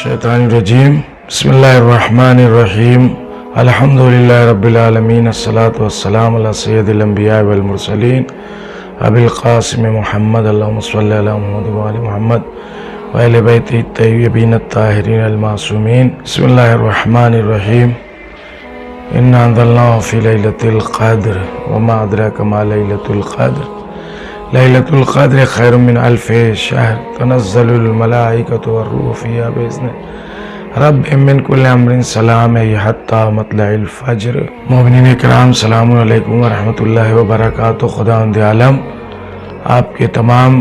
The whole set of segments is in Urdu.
الشیطانirrajim Bismillahirrahmanirrahim Alhamdulillahi Rabbil Alameen As-salatu was-salamu ala Sayyidil Anbiya wal Mursaleen Abil Qasim Muhammad Allahumma salli ala Muhammad wa ali Muhammad wa ali baitihi at-tayyibin at-tahirin al-ma'sumin Bismillahirrahmanirrahim Inna anzalnahu fi laylatil qadr wa ma adraka ma laylatul qadr Laylatul Qadr khairun min alfi shahr tanazzalul malaikatu war-ruhu fiha bi'izni rabbihim min kulli amrin salam hatta matla'il fajr. مومنین کرام السلام علیکم ورحمۃ اللہ وبرکاتہ. خداوند عالم آپ کے تمام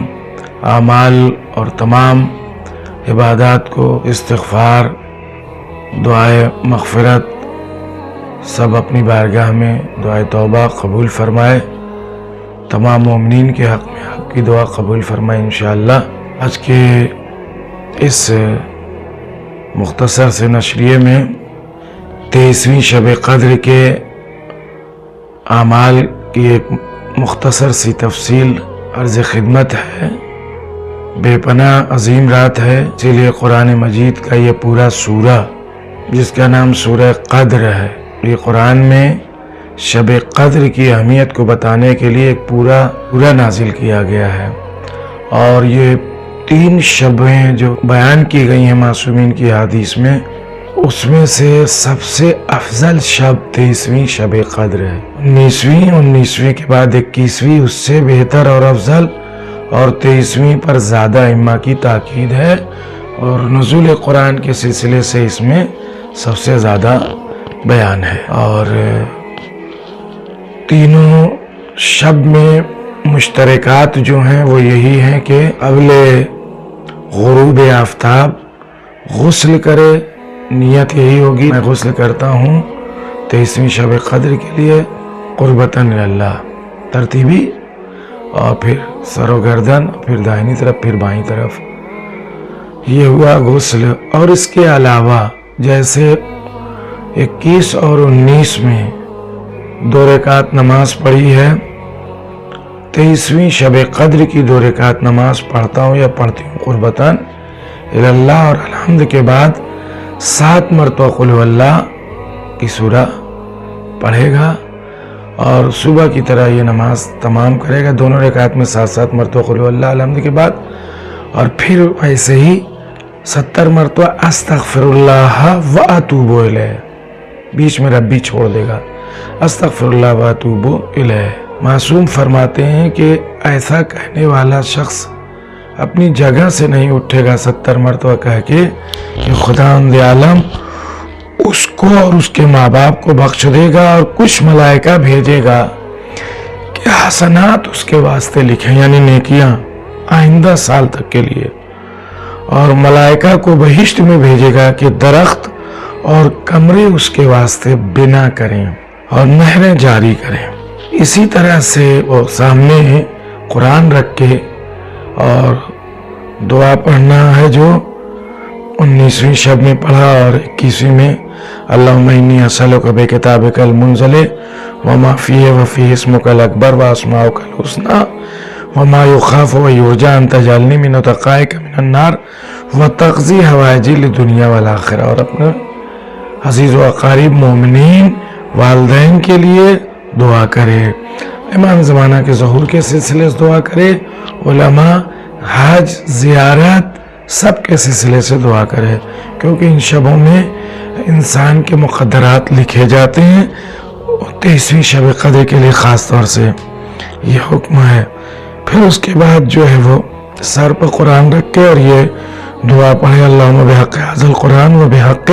اعمال اور تمام عبادات کو استغفار دعائے مغفرت سب اپنی بارگاہ میں دعائے توبہ قبول فرمائے. تمام مومنین کے حق میں آپ کی دعا قبول فرمائے انشاءاللہ. آج کے اس مختصر سے نشریے میں 23ویں شب قدر کے اعمال کی ایک مختصر سی تفصیل عرض خدمت ہے. بے پناہ عظیم رات ہے، اسی لیے قرآن مجید کا یہ پورا سورہ جس کا نام سورہ قدر ہے، یہ قرآن میں شب قدر کی اہمیت کو بتانے کے لیے ایک پورا نازل کیا گیا ہے. اور یہ 3 شبیں جو بیان کی گئی ہیں معصومین کی حدیث میں، اس میں سے سب سے افضل شب 23ویں شب قدر ہے. 19ویں کے بعد 21ویں اس سے بہتر اور افضل، اور 23ویں پر زیادہ ائمہ کی تاکید ہے، اور نزول قرآن کے سلسلے سے اس میں سب سے زیادہ بیان ہے. اور تینوں شب میں مشترکات جو ہیں وہ یہی ہیں کہ قبل غروب آفتاب غسل کرے. نیت یہی ہوگی میں غسل کرتا ہوں 23ویں شب قدر کے لیے قربتاً اللہ، ترتیبی، اور پھر سر و گردن، پھر دائنی طرف، پھر بائیں طرف. یہ ہوا غسل. اور اس کے علاوہ جیسے 21 اور 19 میں 2 رکعت نماز پڑھی ہے، 23ویں شب قدر کی 2 رکعت نماز پڑھتا ہوں یا پڑھتی ہوں قربتاً اللہ، اور الحمد کے بعد 7 مرتبہ قل هو اللہ کی سورہ پڑھے گا، اور صبح کی طرح یہ نماز تمام کرے گا. دونوں رکعت میں 7 مرتبہ قل هو اللہ الحمد کے بعد، اور پھر ایسے ہی 70 مرتبہ استغفر اللہ و اتوب الیہ، بیچ میں ربی چھوڑ دے گا، استغفر اللہ و اتوب الیہ. معصوم فرماتے ہیں کہ ایسا کہنے والا شخص اپنی جگہ سے نہیں اٹھے گا 70 مرتبہ کہہ کے کہ خداوند عالم اس کو اور اس کے ماں باپ کو بخش دے گا، اور کچھ ملائکہ بھیجے گا کہ حسنات اس کے واسطے لکھیں، یعنی نیکیاں آئندہ سال تک کے لیے، اور ملائکہ کو بہشت میں بھیجے گا کہ درخت اور کمرے اس کے واسطے بنا کریں اور نہریں جاری کریں. اسی طرح سے وہ سامنے قرآن رکھ کے اور دعا پڑھنا ہے جو 19ویں شب میں پڑھا، اور 21ویں میں اللہم انی اسألک بکتابک المنزل وما فیہ وفیہ اسمک الاکبر واسماؤک الحسنی وما یخاف ویرجى ان تجعلنی من اتقائک من النار وتقضی حوائجی لدنیا والآخرہ. اور اپنے عزیز و اقارب مومنین والدین کے لیے دعا کرے، امام زمانہ کے ظہور کے سلسلے سے دعا کرے، علماء، حج، زیارت سب کے سلسلے سے دعا کرے، کیونکہ ان شبوں میں انسان کے مقدرات لکھے جاتے ہیں. 23ویں شب قدر کے لیے خاص طور سے یہ حکم ہے. پھر اس کے بعد جو ہے وہ سر پر قرآن رکھ کے اور یہ دعا پڑھے، اللہم بحق ھذا القرآن و بحق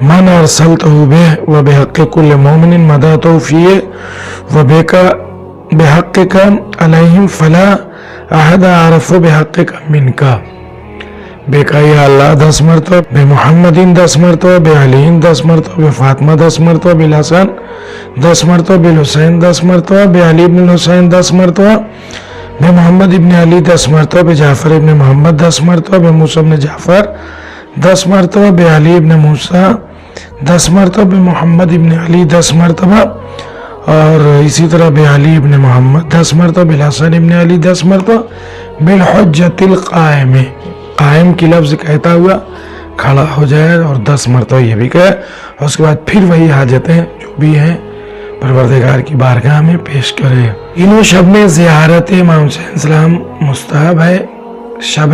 من ارسلتہ بہ و بحق کل مومن مدعتہ فیہ و بحقک علیہم فلا احد اعرف بحقک منک. بے کا یا اللہ 10 مرتبہ، بے محمدین 10 مرتبہ، بے علیین 10 مرتبہ، بے فاطمہ 10 مرتبہ، بے الحسن 10 مرتبہ، بے حسین 10 مرتبہ، بے علی ابن الحسین 10 مرتبہ، بے محمد ابن علی 10 مرتبہ، بے جعفر ابن محمد 10 مرتبہ، بے موسیٰ ابن جعفر 10 مرتبہ، بے علی ابن موسیٰ 10 مرتبہ، بے محمد ابن علی 10 مرتبہ، اور اسی طرح بے علی ابن محمد 10 مرتبہ، بے الحسن ابن علی 10 مرتبہ، بالحجت القائم، قائم کی لفظ کہتا ہوا کھڑا ہو جائے اور 10 مرتبہ یہ بھی کہے اور اس کے بعد پھر وہی حاجتیں جو بھی ہیں پروردگار کی بارگاہ میں پیش کرے۔ انہوں شب میں زیارت امام حسین السلام مستحب ہے۔ شب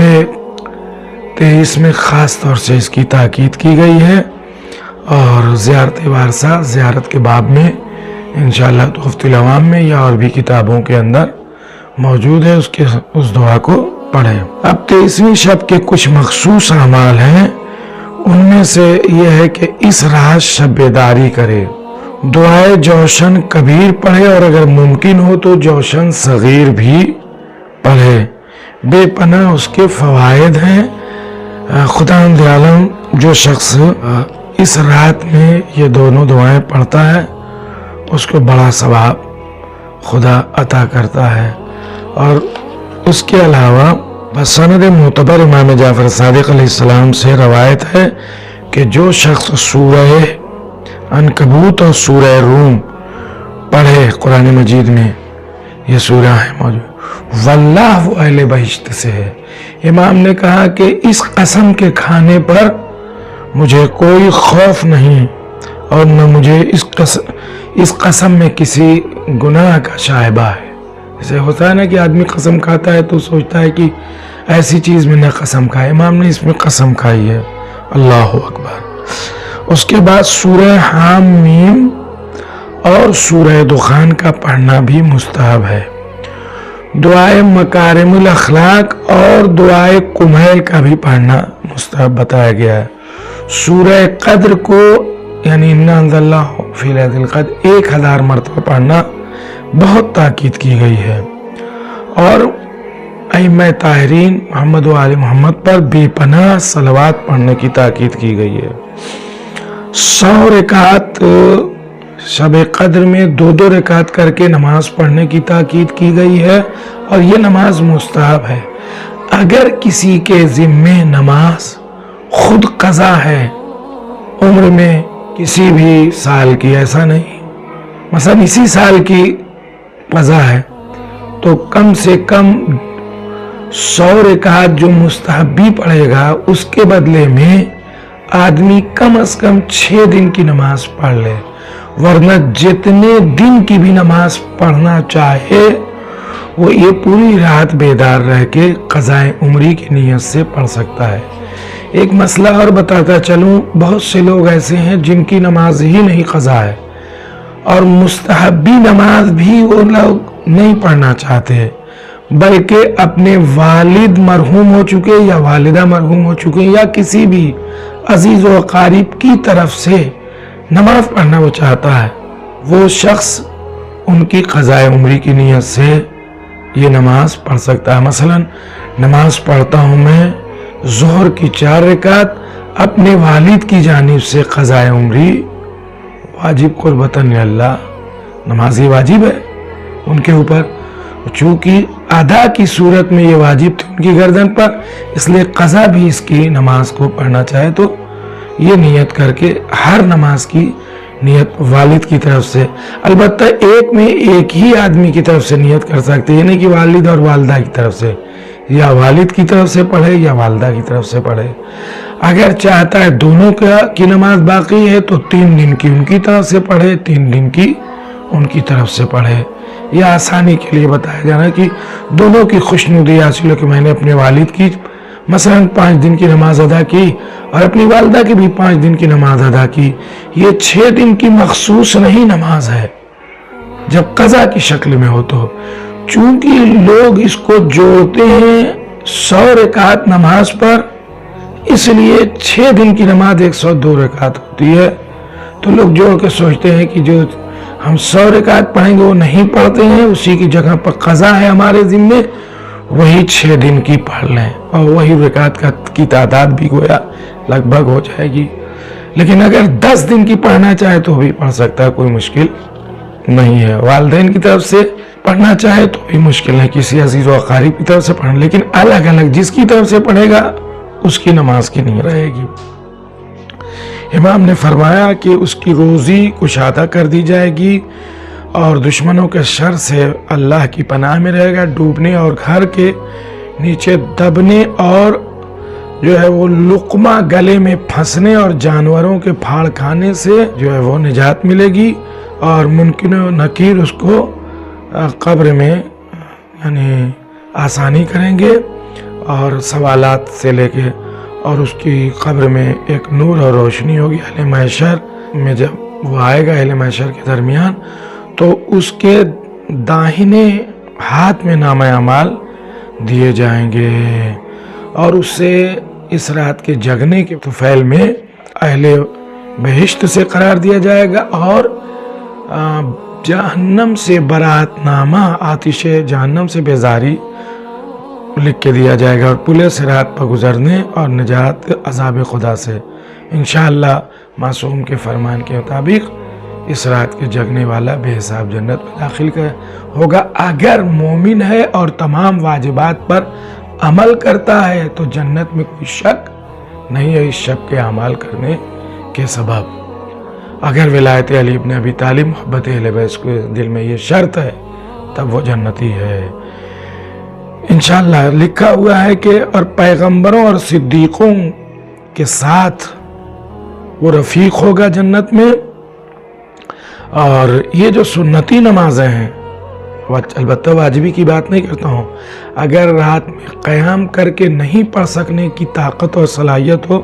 23 میں خاص طور سے اس کی تاکید کی گئی ہے اور زیارت وارثہ زیارت کے باب میں انشاءاللہ تحفۃ العوام میں یا اور بھی کتابوں کے اندر موجود ہے، اس دعا کو پڑھیں۔ اب 23ویں شب کے کچھ مخصوص اعمال ہیں، ان میں سے یہ ہے کہ اس رات شب بیداری کرے، دعائے جوشن کبیر پڑھے اور اگر ممکن ہو تو جوشن صغیر بھی پڑھے۔ بے پناہ اس کے فوائد ہیں۔ خداوند عالم جو شخص اس رات میں یہ دونوں دعائیں پڑھتا ہے اس کو بڑا ثواب خدا عطا کرتا ہے۔ اور اس کے علاوہ بسند معتبر امام جعفر صادق علیہ السلام سے روایت ہے کہ جو شخص سورہ عنکبوت اور سورہ روم پڑھے قرآن مجید میں، یہ سورہ ہے موجود، واللہ وہ اہل بہشت سے ہے۔ امام نے کہا کہ اس قسم کے کھانے پر مجھے کوئی خوف نہیں اور نہ مجھے اس قسم میں کسی گناہ کا شائبہ ہے۔ جیسے ہوتا ہے نا کہ آدمی قسم کھاتا ہے تو سوچتا ہے کہ ایسی چیز میں نہ قسم کھائے، امام نے اس میں قسم کھائی ہے۔ اللہ اکبر۔ اس کے بعد سورہ حام میم اور سورہ دخان کا پڑھنا بھی مستحب ہے۔ دعائے مکارم الاخلاق اور دعائے کمیل کا بھی پڑھنا مستحب بتایا گیا ہے۔ سورہ قدر کو یعنی انا انزلناہ فی لیلۃ القدر 1000 مرتبہ پڑھنا بہت تاکید کی گئی ہے، اور ائمہ طاہرین محمد و آل محمد پر بے پناہ صلوات پڑھنے کی تاکید کی گئی ہے۔ 100 رکعت شب قدر میں 2 رکعت کر کے نماز پڑھنے کی تاکید کی گئی ہے اور یہ نماز مستحب ہے۔ اگر کسی کے ذمے نماز خود قضا ہے عمر میں کسی بھی سال کی، ایسا نہیں، مثلا اسی سال کی قضا ہے تو کم سے کم 100 رکعت جو مستحب بھی پڑھے گا اس کے بدلے میں آدمی کم از کم 6 دن کی نماز پڑھ لے، ورنہ جتنے دن کی بھی نماز پڑھنا چاہے وہ یہ پوری رات بیدار رہ کے قضائے عمری کی نیت سے پڑھ سکتا ہے۔ ایک مسئلہ اور بتاتا چلوں، بہت سے لوگ ایسے ہیں جن کی نماز ہی نہیں قضا ہے اور مستحبی نماز بھی وہ لوگ نہیں پڑھنا چاہتے، بلکہ اپنے والد مرحوم ہو چکے یا والدہ مرحوم ہو چکے یا کسی بھی عزیز و اقارب کی طرف سے نماز پڑھنا وہ چاہتا ہے، وہ شخص ان کی قضائے عمری کی نیت سے یہ نماز پڑھ سکتا ہے۔ مثلا نماز پڑھتا ہوں میں ظہر کی 4 رکعت اپنے والد کی جانب سے قضائے عمری واجب قربتاً اللہ، نماز یہ واجب ہے ان کے اوپر، چونکہ ادا کی صورت میں یہ واجب تھی ان کی گردن پر، اس لیے قضا بھی اس کی نماز کو پڑھنا چاہے تو یہ نیت کر کے ہر نماز کی نیت والد کی طرف سے، البتہ ایک میں ایک ہی آدمی کی طرف سے نیت کر سکتے، یہ نہیں کہ والد اور والدہ کی طرف سے، یا والد کی طرف سے پڑھے یا والدہ کی طرف سے پڑھے۔ اگر چاہتا ہے دونوں کی نماز باقی ہے تو 3 دن کی ان کی طرف سے پڑھے، 3 دن کی ان کی طرف سے پڑھے۔ یہ آسانی کے لیے بتایا جانا کہ دونوں کی خوشنودی حاصل ہو کہ میں نے اپنے والد کی مثلا 5 دن کی نماز ادا کی اور اپنی والدہ کی بھی 5 دن کی نماز ادا کی، یہ 6 دن کی مخصوص نہیں نماز ہے جب قضا کی شکل میں ہو تو، چونکہ لوگ اس کو جوڑتے ہیں 100 رکعت نماز پر، اس لیے 6 دن کی نماز 102 رکعت ہوتی ہے، تو لوگ جوڑ کے سوچتے ہیں کہ جو ہم 100 رکعت پڑھیں گے وہ نہیں پڑھتے ہیں، اسی کی جگہ پر قضا ہے ہمارے ذمے، وہی 6 دن کی پڑھ لیں اور وہی رکعت کی تعداد بھی گویا لگ بھگ ہو جائے گی۔ لیکن اگر 10 دن کی پڑھنا چاہے تو بھی پڑھ سکتا ہے، کوئی مشکل نہیں ہے۔ والدین کی طرف سے پڑھنا چاہے تو بھی مشکل نہیں، کسی عزیز و اقارب کی طرف سے پڑھنا، لیکن الگ الگ جس کی طرف سے پڑھے گا اس کی نماز کی نہیں رہے گی۔ امام نے فرمایا کہ اس کی روزی کشادہ کر دی جائے گی اور دشمنوں کے شر سے اللہ کی پناہ میں رہے گا، ڈوبنے اور گھر کے نیچے دبنے اور جو ہے وہ لقمہ گلے میں پھنسنے اور جانوروں کے پھاڑ کھانے سے جو ہے وہ نجات ملے گی، اور منکر و نکیر اس کو قبر میں یعنی آسانی کریں گے، اور سوالات سے لے کے، اور اس کی قبر میں ایک نور اور روشنی ہوگی۔ اہل محشر میں جب وہ آئے گا اہل محشر کے درمیان، تو اس کے داہنے ہاتھ میں نامہ اعمال دیے جائیں گے، اور اس سے اس رات کے جگنے کے طفیل میں اہل بہشت سے قرار دیا جائے گا، اور جہنم سے برات نامہ، آتش جہنم سے بیزاری لکھ کے دیا جائے گا، اور پل صراط پر گزرنے اور نجات عذاب خدا سے انشاءاللہ معصوم کے فرمان کے مطابق اس رات کے جگنے والا بے حساب جنت میں داخل ہوگا۔ اگر مومن ہے اور تمام واجبات پر عمل کرتا ہے تو جنت میں کوئی شک نہیں ہے اس شب کے اعمال کرنے کے سبب۔ اگر ولایت علی ابن ابی طالب، محبت اہل بیت کے دل میں یہ شرط ہے، تب وہ جنتی ہے انشاءاللہ۔ لکھا ہوا ہے کہ اور پیغمبروں اور صدیقوں کے ساتھ وہ رفیق ہوگا جنت میں، اور یہ جو سنتی نمازیں ہیں، البتہ واجبی کی بات نہیں کرتا ہوں، اگر رات میں قیام کر کے نہیں پڑھ سکنے کی طاقت اور صلاحیت ہو،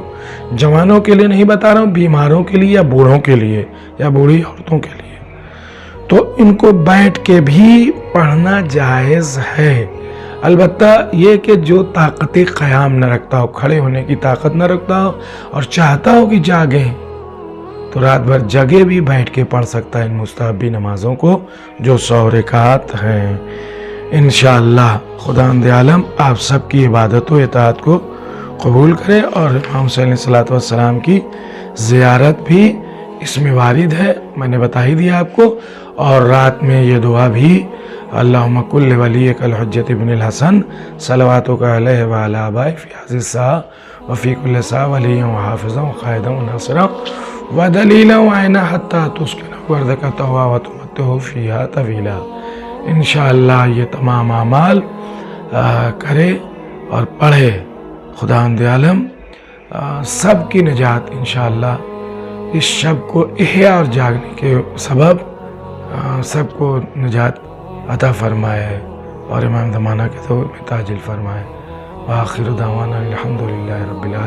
جوانوں کے لیے نہیں بتا رہا ہوں، بیماروں کے لیے یا بوڑھوں کے لیے یا بوڑھی عورتوں کے لیے، تو ان کو بیٹھ کے بھی پڑھنا جائز ہے۔ البتہ یہ کہ جو طاقت قیام نہ رکھتا ہو، کھڑے ہونے کی طاقت نہ رکھتا ہو، اور چاہتا ہو کہ جاگیں، تو رات بھر جگے بھی بیٹھ کے پڑھ سکتا ہے ان مستحبی نمازوں کو جو 100 رکعات ہیں۔ انشاءاللہ خداوند عالم آپ سب کی عبادت و اطاعت کو قبول کرے، اور امام حسین علیہ السلام کی زیارت بھی اس میں وارد ہے، میں نے بتا ہی دیا آپ کو۔ اور رات میں یہ دعا بھی، اللہم کل ولیک الحجت ابن الحسن صلواتک علیہ وعلی آبائہ فی هذه الساعة وفی کل ساعة ولیا وحافظا وقائدا وناصرا ودلیلا وعینا حتی تسکنہ وردک طوعا وتمتعہ فیہا طویلا۔ انشاءاللہ یہ تمام اعمال کرے اور پڑھے، خداوند عالم سب کی نجات انشاءاللہ اس شب کو احیاء اور جاگنے کے سبب سب کو نجات عطا فرمائے، اور امام زمانہ کے دور میں تاجل فرمائے۔ وآخر دعوانا الحمدللہ رب العالمین۔